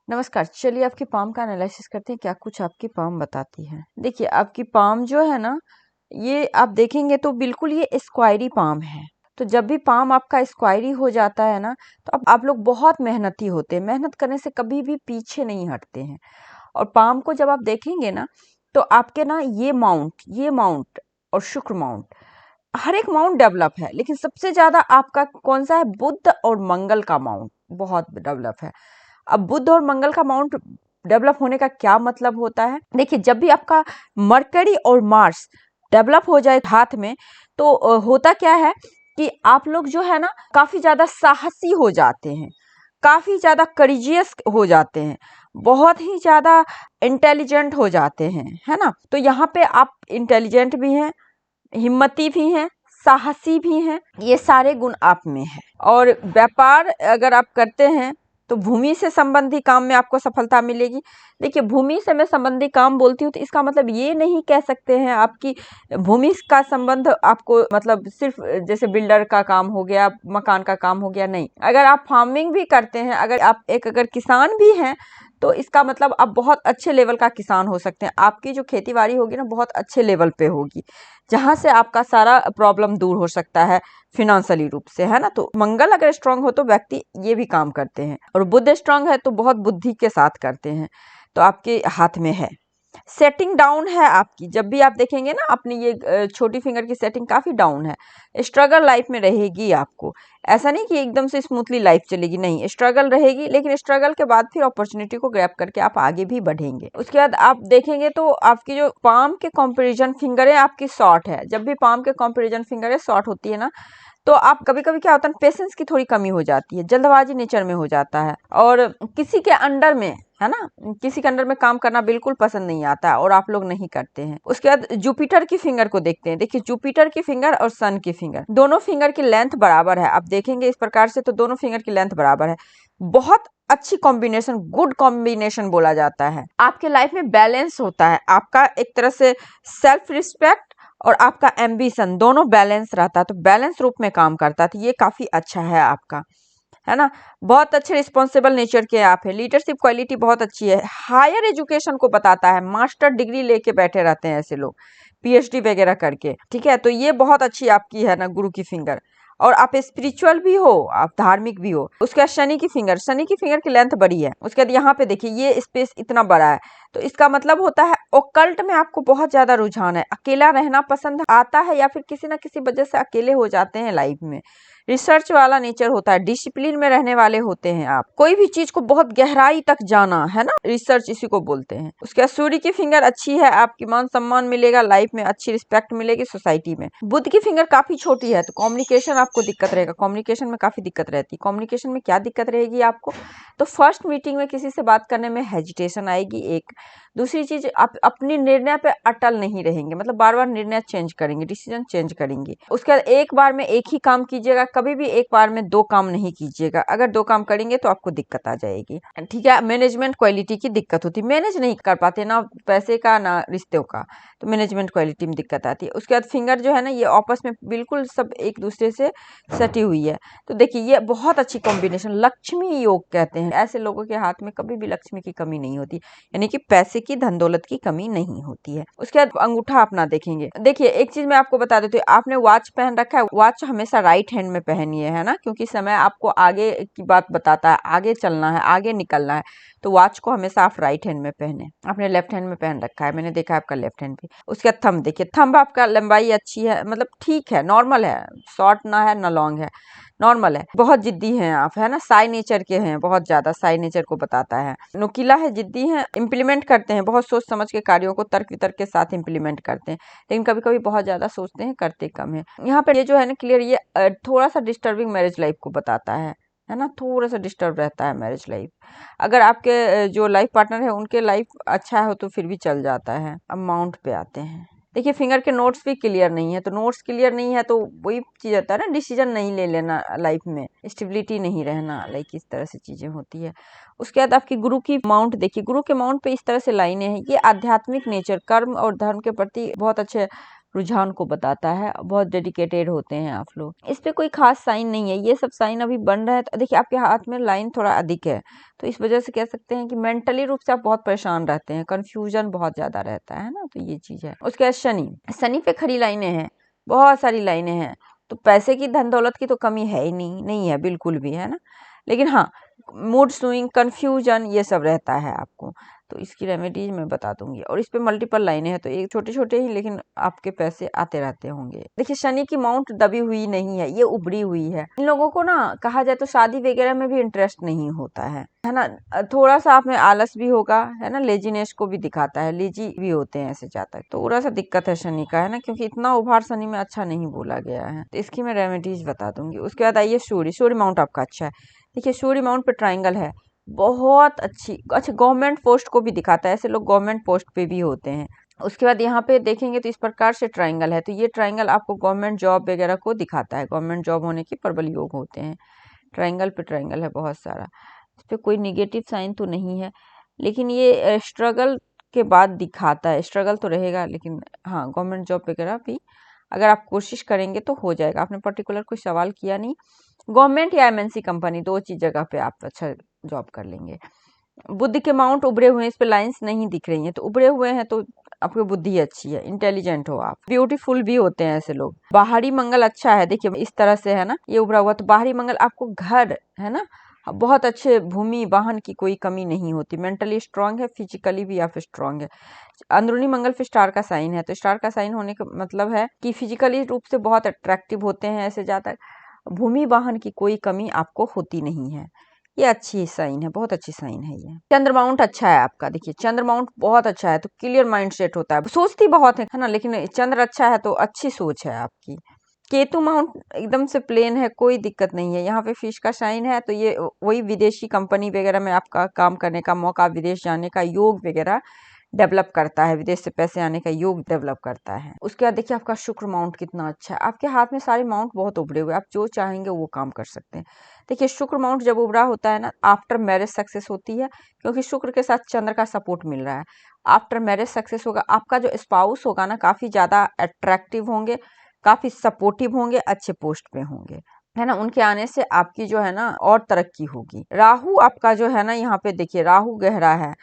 नमस्कार, चलिए आपकी पाम का एनालिसिस करते हैं, क्या कुछ आपकी पाम बताती है। देखिए आपकी पाम जो है ना, ये आप देखेंगे तो बिल्कुल ये स्क्वायरी पाम है। तो जब भी पाम आपका स्क्वायरी हो जाता है ना, तो आप लोग बहुत मेहनती होते हैं, मेहनत करने से कभी भी पीछे नहीं हटते हैं। और पाम को जब आप देखेंगे ना, तो आपके ना ये माउंट और शुक्र माउंट, हर एक माउंट डेवलप है, लेकिन सबसे ज्यादा आपका कौन सा है? बुध और मंगल का माउंट बहुत डेवलप है। अब बुध और मंगल का माउंट डेवलप होने का क्या मतलब होता है? देखिए, जब भी आपका मरकरी और मार्स डेवलप हो जाए हाथ में, तो होता क्या है कि आप लोग जो है ना, काफी ज्यादा साहसी हो जाते हैं, काफी ज्यादा करेजियस हो जाते हैं, बहुत ही ज्यादा इंटेलिजेंट हो जाते हैं, है ना। तो यहाँ पे आप इंटेलिजेंट भी हैं, हिम्मती भी हैं, साहसी भी हैं, ये सारे गुण आप में है। और व्यापार अगर आप करते हैं तो भूमि से संबंधी काम में आपको सफलता मिलेगी। देखिए, भूमि से मैं संबंधी काम बोलती हूँ तो इसका मतलब ये नहीं कह सकते हैं आपकी भूमि का संबंध आपको मतलब सिर्फ जैसे बिल्डर का काम हो गया, मकान का काम हो गया, नहीं। अगर आप फार्मिंग भी करते हैं, अगर किसान भी हैं, तो इसका मतलब आप बहुत अच्छे लेवल का किसान हो सकते हैं। आपकी जो खेती बाड़ी होगी ना, बहुत अच्छे लेवल पे होगी, जहां से आपका सारा प्रॉब्लम दूर हो सकता है फिनेंशियली रूप से, है ना। तो मंगल अगर स्ट्रांग हो तो व्यक्ति ये भी काम करते हैं, और बुध स्ट्रांग है तो बहुत बुद्धि के साथ करते हैं। तो आपके हाथ में है। सेटिंग डाउन है आपकी, जब भी आप देखेंगे ना, अपनी ये छोटी फिंगर की सेटिंग काफी डाउन है। स्ट्रगल लाइफ में रहेगी आपको, ऐसा नहीं कि एकदम से स्मूथली लाइफ चलेगी, नहीं, स्ट्रगल रहेगी, लेकिन स्ट्रगल के बाद फिर अपॉर्चुनिटी को ग्रैब करके आप आगे भी बढ़ेंगे। उसके बाद आप देखेंगे तो आपकी जो पाम के कंपैरिजन फिंगर है आपकी शॉर्ट है। जब भी पाम के कंपैरिजन फिंगर है शॉर्ट होती है ना, तो आप कभी कभी क्या होता है, पेशेंस की थोड़ी कमी हो जाती है, जल्दबाजी नेचर में हो जाता है, और किसी के अंडर में, है ना, किसी के अंडर में काम करना बिल्कुल पसंद नहीं आता और आप लोग नहीं करते हैं। उसके बाद जुपिटर की फिंगर को देखते हैं। देखिए, जुपिटर की फिंगर और सन की फिंगर, दोनों फिंगर की लेंथ बराबर है। आप देखेंगे इस प्रकार से तो दोनों फिंगर की लेंथ बराबर है। बहुत अच्छी कॉम्बिनेशन, गुड कॉम्बिनेशन बोला जाता है। आपके लाइफ में बैलेंस होता है, आपका एक तरह से सेल्फ रिस्पेक्ट और आपका एम्बिशन दोनों बैलेंस रहता है, तो बैलेंस रूप में काम करता है, तो ये काफी अच्छा है आपका, है ना। बहुत अच्छे रिस्पॉन्सिबल नेचर के आप है। लीडरशिप क्वालिटी बहुत अच्छी है। हायर एजुकेशन को बताता है, मास्टर डिग्री लेके बैठे रहते हैं ऐसे लोग, पीएचडी वगैरह करके, ठीक है। तो ये बहुत अच्छी आपकी है ना गुरु की फिंगर। और आप स्पिरिचुअल भी हो, आप धार्मिक भी हो। उसके बाद शनि की फिंगर की लेंथ बड़ी है। उसके बाद यहाँ पे देखिए, ये स्पेस इतना बड़ा है, तो इसका मतलब होता है ओकल्ट में आपको बहुत ज्यादा रुझान है, अकेला रहना पसंद आता है, या फिर किसी ना किसी वजह से अकेले हो जाते हैं लाइफ में। रिसर्च वाला नेचर होता है, डिसिप्लिन में रहने वाले होते हैं आप, कोई भी चीज को बहुत गहराई तक जाना, है ना, रिसर्च इसी को बोलते हैं। उसके बाद सूर्य की फिंगर अच्छी है, आपकी मान सम्मान मिलेगा, लाइफ में अच्छी रिस्पेक्ट मिलेगी सोसाइटी में। बुध की फिंगर काफी छोटी है, तो कम्युनिकेशन आपको दिक्कत रहेगा, कम्युनिकेशन में काफी दिक्कत रहती है। कम्युनिकेशन में क्या दिक्कत रहेगी आपको? तो फर्स्ट मीटिंग में किसी से बात करने में हेजिटेशन आएगी, एक। दूसरी चीज, आप अपनी निर्णय पे अटल नहीं रहेंगे, मतलब बार बार निर्णय चेंज करेंगे, डिसीजन चेंज करेंगे। उसके बाद एक बार में एक ही काम कीजिएगा, कभी भी एक बार में दो काम नहीं कीजिएगा। अगर दो काम करेंगे तो आपको दिक्कत आ जाएगी, ठीक है। मैनेजमेंट क्वालिटी की दिक्कत होती है, मैनेज नहीं कर पाते ना पैसे का ना रिश्तों का, तो मैनेजमेंट क्वालिटी में दिक्कत आती है। उसके बाद फिंगर जो है ना, ये आपस में बिल्कुल सब एक दूसरे से सटी हुई है। तो देखिए, ये बहुत अच्छी कॉम्बिनेशन, लक्ष्मी योग कहते हैं। ऐसे लोगों के हाथ में कभी भी लक्ष्मी की कमी नहीं होती, यानी कि पैसे की, धन दौलत की कमी नहीं होती है। उसके बाद अंगूठा अपना देखेंगे। देखिए, एक चीज मैं आपको बता देती हूँ, आपने वॉच पहन रखा है, वॉच हमेशा राइट हैंड में पहनिए, है ना, क्योंकि समय आपको आगे की बात बताता है, आगे चलना है, आगे निकलना है, तो वॉच को हमेशा आप राइट हैंड में पहने। आपने लेफ्ट हैंड में पहन रखा है, मैंने देखा है आपका लेफ्ट हैंड भी। उसके बाद थंब देखिए, थंब आपका लंबाई अच्छी है, मतलब ठीक है, नॉर्मल है, शॉर्ट ना है ना लॉन्ग है, नॉर्मल है। बहुत जिद्दी हैं आप, है ना, साई नेचर के हैं, बहुत ज्यादा साई नेचर को बताता है। नुकीला है, जिद्दी है, इम्प्लीमेंट करते हैं, बहुत सोच समझ के कार्यों को तर्क वितर्क के साथ इम्प्लीमेंट करते हैं, लेकिन कभी कभी बहुत ज्यादा सोचते हैं, करते कम है। यहाँ पर ये जो है ना क्लियर, ये थोड़ा सा डिस्टर्बिंग मैरिज लाइफ को बताता है ना, थोड़ा सा डिस्टर्ब रहता है मैरिज लाइफ। अगर आपके जो लाइफ पार्टनर है उनके लाइफ अच्छा हो तो फिर भी चल जाता है। अमाउंट पे आते हैं। देखिए, फिंगर के नोट्स भी क्लियर नहीं है, तो नोट्स क्लियर नहीं है तो वही चीज होता है ना, डिसीजन नहीं ले लेना लाइफ में, स्टेबिलिटी नहीं रहना, लाइक इस तरह से चीजें होती है। उसके बाद आपकी गुरु की माउंट देखिए, गुरु के माउंट पे इस तरह से लाइनें हैं, ये आध्यात्मिक नेचर, कर्म और धर्म के प्रति बहुत अच्छे रुझान को बताता है, बहुत डेडिकेटेड होते हैं आप लोग। इस पे कोई खास साइन नहीं है, ये सब साइन अभी बन रहा है। तो देखिए आपके हाथ में लाइन थोड़ा अधिक है, तो इस वजह से कह सकते हैं कि मेंटली रूप से आप बहुत परेशान रहते हैं, कंफ्यूजन बहुत ज्यादा रहता है ना, तो ये चीज है। उसके बाद शनि, शनि पे खड़ी लाइनें हैं, बहुत सारी लाइनें हैं, तो पैसे की धन दौलत की तो कमी है ही नहीं, नहीं है बिल्कुल भी, है ना। लेकिन हाँ, मूड स्विंग, कंफ्यूजन ये सब रहता है आपको, तो इसकी रेमेडीज मैं बता दूंगी। और इस पे मल्टीपल लाइनें हैं, तो एक छोटे छोटे ही लेकिन आपके पैसे आते रहते होंगे। देखिए शनि की माउंट दबी हुई नहीं है, ये उभरी हुई है। इन लोगों को ना कहा जाए तो शादी वगैरह में भी इंटरेस्ट नहीं होता है ना। थोड़ा सा आप में आलस भी होगा, है ना, लेजीनेस को भी दिखाता है, लेजी भी होते हैं ऐसे जातक, तो थोड़ा सा दिक्कत है शनि का, है ना, क्योंकि इतना उभार शनि में अच्छा नहीं बोला गया है। तो इसकी मैं रेमेडीज बता दूंगी। उसके बाद आइए सूर्य, सूर्य माउंट आपका अच्छा है। देखिए सूर्य माउंट पे ट्राइंगल है, बहुत अच्छी अच्छा गवर्नमेंट पोस्ट को भी दिखाता है, ऐसे लोग गवर्नमेंट पोस्ट पे भी होते हैं। उसके बाद यहाँ पे देखेंगे तो इस प्रकार से ट्राइंगल है, तो ये ट्राइंगल आपको गवर्नमेंट जॉब वगैरह को दिखाता है, गवर्नमेंट जॉब होने के प्रबल योग होते हैं। ट्राइंगल पे ट्राइंगल है बहुत सारा, इस पे कोई निगेटिव साइन तो नहीं है, लेकिन ये स्ट्रगल के बाद दिखाता है, स्ट्रगल तो रहेगा, लेकिन हाँ गवर्नमेंट जॉब वगैरह भी अगर आप कोशिश करेंगे तो हो जाएगा। आपने पर्टिकुलर कोई सवाल किया नहीं, गवर्नमेंट या एमएनसी कंपनी, दो चीज जगह पे आप अच्छा जॉब कर लेंगे। बुद्धि के माउंट उभरे हुए हैं, इस पे लाइंस नहीं दिख रही हैं, तो उभरे हुए हैं तो आपकी बुद्धि अच्छी है, इंटेलिजेंट हो आप, ब्यूटीफुल भी होते हैं ऐसे लोग। बाहरी मंगल अच्छा है, देखिए इस तरह से है ना, ये उभरा हुआ, तो बाहरी मंगल आपको घर, है ना, बहुत अच्छे भूमि वाहन की कोई कमी नहीं होती, मेंटली स्ट्रांग है, फिजिकली भी आप स्ट्रांग है। अंदरूनी मंगल फिर स्टार का साइन है, तो स्टार का साइन होने का मतलब है कि फिजिकली रूप से बहुत अट्रैक्टिव होते हैं ऐसे जातक, भूमि वाहन की कोई कमी आपको होती नहीं है। ये अच्छी साइन है, बहुत अच्छी साइन है ये। चंद्र माउंट अच्छा है आपका, देखिए चंद्र माउंट बहुत अच्छा है, तो क्लियर माइंड सेट होता है, सोचती बहुत है ना, लेकिन चंद्र अच्छा है तो अच्छी सोच है आपकी। केतु माउंट एकदम से प्लेन है, कोई दिक्कत नहीं है। यहाँ पे फिश का साइन है, तो ये वही विदेशी कंपनी वगैरह में आपका काम करने का मौका, विदेश जाने का योग वगैरह डेवलप करता है, विदेश से पैसे आने का योग डेवलप करता है। उसके बाद देखिए आपका शुक्र माउंट कितना अच्छा है, आपके हाथ में सारे माउंट बहुत उभरे हुए, आप जो चाहेंगे वो काम कर सकते हैं। देखिए शुक्र माउंट जब उभरा होता है ना, आफ्टर मैरिज सक्सेस होती है, क्योंकि शुक्र के साथ चंद्र का सपोर्ट मिल रहा है। आफ्टर मैरिज सक्सेस होगा, आपका जो स्पाउस होगा ना काफी ज्यादा अट्रैक्टिव होंगे, काफी सपोर्टिव होंगे, अच्छे पोस्ट पे होंगे, है ना, उनके आने से आपकी जो है ना और तरक्की होगी। राहु आपका जो है ना, यहाँ पे देखिए राहु गहरा है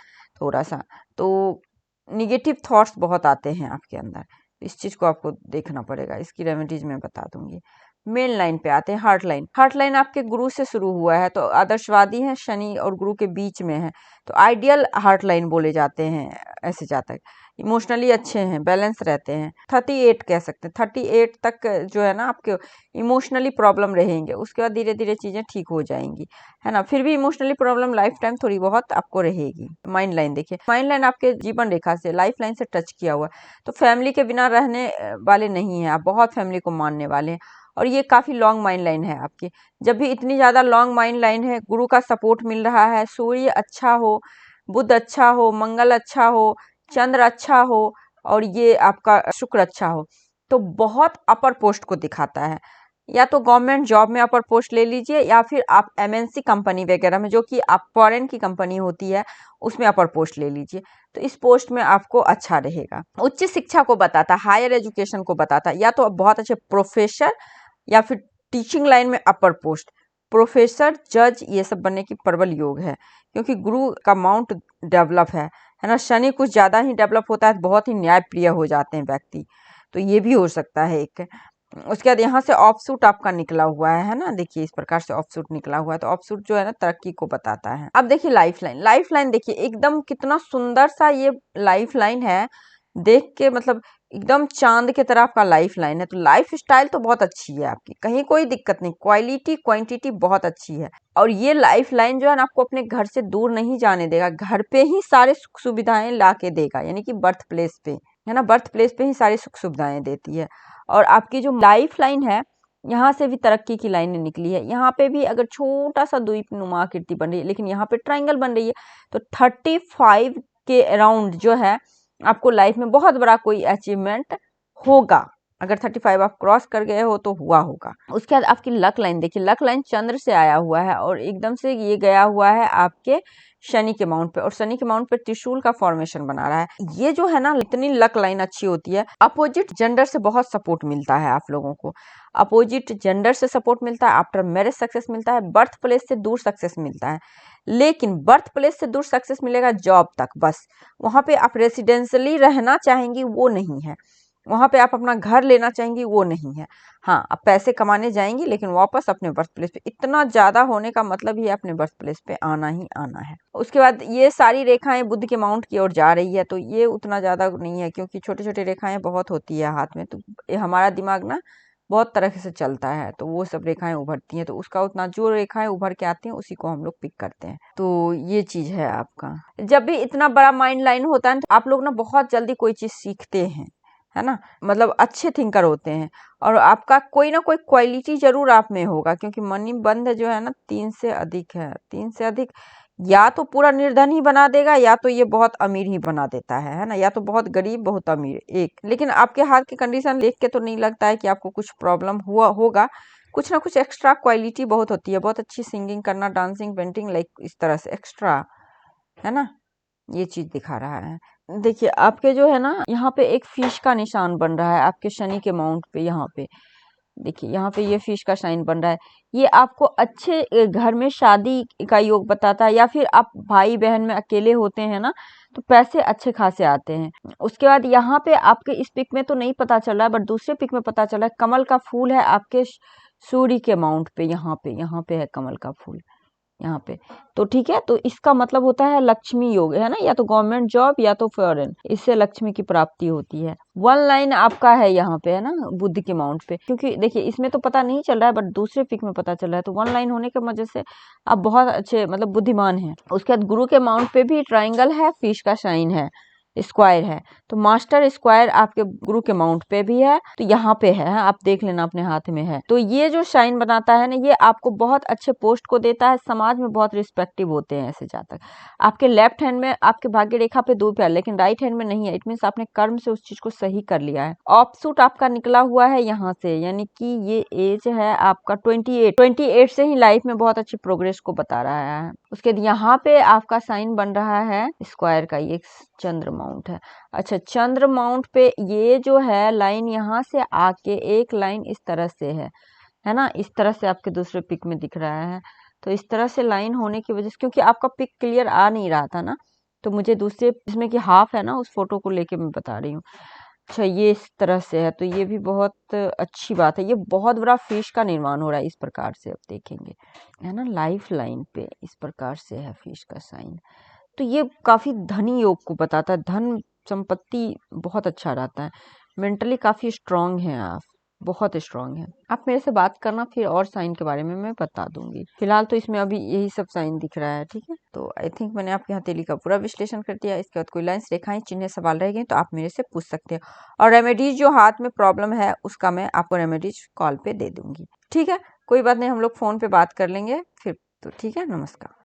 थोड़ा सा, तो निगेटिव थॉट्स बहुत आते हैं आपके अंदर, इस चीज को आपको देखना पड़ेगा। इसकी रेमेडीज मैं बता दूंगी। मेन लाइन पे आते हैं, हार्ट लाइन। हार्ट लाइन आपके गुरु से शुरू हुआ है, तो आदर्शवादी है, शनि और गुरु के बीच में है, तो आइडियल हार्ट लाइन बोले जाते हैं ऐसे जातक। इमोशनली अच्छे हैं, बैलेंस रहते हैं, 38 कह सकते हैं, 38 तक जो है ना आपके इमोशनली प्रॉब्लम रहेंगे, उसके बाद धीरे धीरे चीजें ठीक हो जाएंगी, है ना। फिर भी इमोशनली प्रॉब्लम लाइफ टाइम थोड़ी बहुत आपको रहेगी। माइंड लाइन देखिए, माइंड लाइन आपके जीवन रेखा से, लाइफ लाइन से टच किया हुआ है, तो फैमिली के बिना रहने वाले नहीं है आप, बहुत फैमिली को मानने वाले हैं, और ये काफी लॉन्ग माइंड लाइन है आपकी। जब भी इतनी ज्यादा लॉन्ग माइंड लाइन है, गुरु का सपोर्ट मिल रहा है, सूर्य अच्छा हो, बुध अच्छा हो, मंगल अच्छा हो, चंद्र अच्छा हो, और ये आपका शुक्र अच्छा हो, तो बहुत अपर पोस्ट को दिखाता है। या तो गवर्नमेंट जॉब में अपर पोस्ट ले लीजिए, या फिर आप एमएनसी कंपनी वगैरह में, जो कि आप फॉरेन की कंपनी होती है, उसमें अपर पोस्ट ले लीजिए, तो इस पोस्ट में आपको अच्छा रहेगा। उच्च शिक्षा को बताता, हायर एजुकेशन को बताता, या तो बहुत अच्छे प्रोफेसर या फिर टीचिंग लाइन में अपर पोस्ट, प्रोफेसर, जज, ये सब बनने की प्रबल योग है, क्योंकि गुरु का माउंट डेवलप है ना। शनि कुछ ज्यादा ही डेवलप होता है, बहुत ही न्यायप्रिय हो जाते हैं व्यक्ति, तो ये भी हो सकता है एक। उसके बाद यहाँ से ऑफसूट आपका निकला हुआ है ना, देखिए इस प्रकार से ऑफसूट निकला हुआ है, तो ऑफसूट जो है ना तरक्की को बताता है। अब देखिए लाइफ लाइन, लाइफ लाइन देखिए एकदम कितना सुंदर सा ये लाइफ लाइन है, देख के मतलब एकदम चांद की तरह आपका लाइफ लाइन है। तो लाइफ स्टाइल तो बहुत अच्छी है आपकी, कहीं कोई दिक्कत नहीं, क्वालिटी क्वांटिटी बहुत अच्छी है। और ये लाइफ लाइन जो है ना आपको अपने घर से दूर नहीं जाने देगा, घर पे ही सारे सुख सुविधाएं ला के देगा, यानी कि बर्थ प्लेस पे, है ना, बर्थ प्लेस पे ही सारी सुख सुविधाएं देती है। और आपकी जो लाइफ लाइन है, यहाँ से भी तरक्की की लाइनें निकली है, यहाँ पे भी अगर छोटा सा द्वीप नुमा आकृति बन रही है, लेकिन यहाँ पे ट्राइंगल बन रही है, तो 35 के अराउंड जो है आपको लाइफ में बहुत बड़ा कोई अचीवमेंट होगा। अगर 35 आप क्रॉस कर गए हो तो हुआ होगा। उसके बाद आपकी लक लाइन देखिए, लक लाइन चंद्र से आया हुआ है, और एकदम से ये गया हुआ है आपके शनि के माउंट पे, और शनि के माउंट पे त्रिशूल का फॉर्मेशन बना रहा है। ये जो है ना, इतनी लक लाइन अच्छी होती है। अपोजिट जेंडर से बहुत सपोर्ट मिलता है आप लोगों को, अपोजिट जेंडर से सपोर्ट मिलता है, आफ्टर मैरिज सक्सेस मिलता है, बर्थ प्लेस से दूर सक्सेस मिलता है। लेकिन बर्थ प्लेस से दूर सक्सेस मिलेगा जॉब तक, बस वहां पे आप रेसिडेंशियली रहना चाहेंगी वो नहीं है, वहां पे आप अपना घर लेना चाहेंगी वो नहीं है। हाँ, आप पैसे कमाने जाएंगी लेकिन वापस अपने बर्थ प्लेस पे, इतना ज्यादा होने का मतलब ही अपने बर्थ प्लेस पे आना ही आना है। उसके बाद ये सारी रेखाएं बुध के माउंट की ओर जा रही है, तो ये उतना ज्यादा नहीं है, क्योंकि छोटी छोटी रेखाएं बहुत होती है हाथ में, तो हमारा दिमाग ना बहुत तरह से चलता है, तो वो सब रेखाएं उभरती हैं, तो उसका उतना, जो रेखाएं उभर के आती हैं उसी को हम लोग पिक करते हैं। तो ये चीज है आपका। जब भी इतना बड़ा माइंड लाइन होता है तो आप लोग ना बहुत जल्दी कोई चीज सीखते हैं, है ना, मतलब अच्छे थिंकर होते हैं, और आपका कोई ना कोई क्वालिटी जरूर आप में होगा, क्योंकि मनी बंध जो है ना 3 से अधिक है, 3 से अधिक या तो पूरा निर्धन ही बना देगा, या तो ये बहुत अमीर ही बना देता है ना, या तो बहुत गरीब बहुत अमीर एक। लेकिन आपके हाथ की कंडीशन देख के तो नहीं लगता है कि आपको कुछ प्रॉब्लम हुआ होगा, कुछ ना कुछ एक्स्ट्रा क्वालिटी बहुत होती है, बहुत अच्छी सिंगिंग करना, डांसिंग, पेंटिंग, लाइक इस तरह से एक्स्ट्रा, है ना, ये चीज दिखा रहा है। देखिए आपके जो है ना, यहाँ पे एक फिश का निशान बन रहा है आपके शनि के माउंट पे, यहाँ पे देखिए, यहाँ पे ये फिश का साइन बन रहा है। ये आपको अच्छे घर में शादी का योग बताता है, या फिर आप भाई बहन में अकेले होते हैं ना, तो पैसे अच्छे खासे आते हैं। उसके बाद यहाँ पे आपके इस पिक में तो नहीं पता चल रहा है, बट दूसरे पिक में पता चला है, कमल का फूल है आपके सूर्य के माउंट पे, यहाँ पे है कमल का फूल, यहाँ पे। तो ठीक है, तो इसका मतलब होता है लक्ष्मी योग, है ना, या तो गवर्नमेंट जॉब या तो फॉरेन, इससे लक्ष्मी की प्राप्ति होती है। 1 लाइन आपका है यहाँ पे, है ना, बुद्ध के माउंट पे, क्योंकि देखिए इसमें तो पता नहीं चल रहा है, बट दूसरे पिक में पता चल रहा है, तो 1 लाइन होने की वजह से आप बहुत अच्छे, मतलब बुद्धिमान हैं। उसके बाद गुरु के माउंट पे भी ट्राइंगल है, फिश का साइन है, स्क्वायर है, तो मास्टर स्क्वायर आपके गुरु के माउंट पे भी है, तो यहाँ पे है, आप देख लेना अपने हाथ में है। तो ये जो शाइन बनाता है ना, ये आपको बहुत अच्छे पोस्ट को देता है, समाज में बहुत रिस्पेक्टिव होते हैं ऐसे जातक। आपके लेफ्ट हैंड में आपके भाग्य रेखा पे 2 पैर, लेकिन राइट हैंड में नहीं है, इट मीन्स आपने कर्म से उस चीज को सही कर लिया है। ऑफसूट आपका निकला हुआ है यहाँ से, यानी कि ये एज है आपका 28 से ही लाइफ में बहुत अच्छी प्रोग्रेस को बता रहा है। उसके बाद यहाँ पे आपका साइन बन रहा है स्क्वायर का, ये चंद्र माउंट है। अच्छा, चंद्र माउंट पे ये जो है लाइन, यहाँ से आके एक लाइन इस तरह से है ना, इस तरह से आपके दूसरे पिक में दिख रहा है। तो इस तरह से लाइन होने की वजह से, क्योंकि आपका पिक क्लियर आ नहीं रहा था ना, तो मुझे दूसरे इसमें की हाफ है ना, उस फोटो को लेके मैं बता रही हूँ। अच्छा, ये इस तरह से है, तो ये भी बहुत अच्छी बात है। ये बहुत बड़ा फिश का निर्माण हो रहा है इस प्रकार से, आप देखेंगे, है ना, लाइफ लाइन पे इस प्रकार से है फिश का साइन। तो ये काफी धनी योग को बताता है, धन संपत्ति बहुत अच्छा रहता है, मेंटली काफी स्ट्रांग है आप, बहुत स्ट्रांग है। आप मेरे से बात करना, फिर और साइन के बारे में मैं बता दूंगी। फिलहाल तो इसमें अभी यही सब साइन दिख रहा है, ठीक है। तो आई थिंक मैंने आपके हथेली का पूरा विश्लेषण कर दिया। इसके बाद कोई लाइन्स, रेखाएं, चिन्ह, सवाल रह गए तो आप मेरे से पूछ सकते हैं, और रेमेडीज जो हाथ में प्रॉब्लम है उसका मैं आपको रेमेडीज कॉल पे दे दूंगी, ठीक है। कोई बात नहीं, हम लोग फोन पे बात कर लेंगे फिर, तो ठीक है, नमस्कार।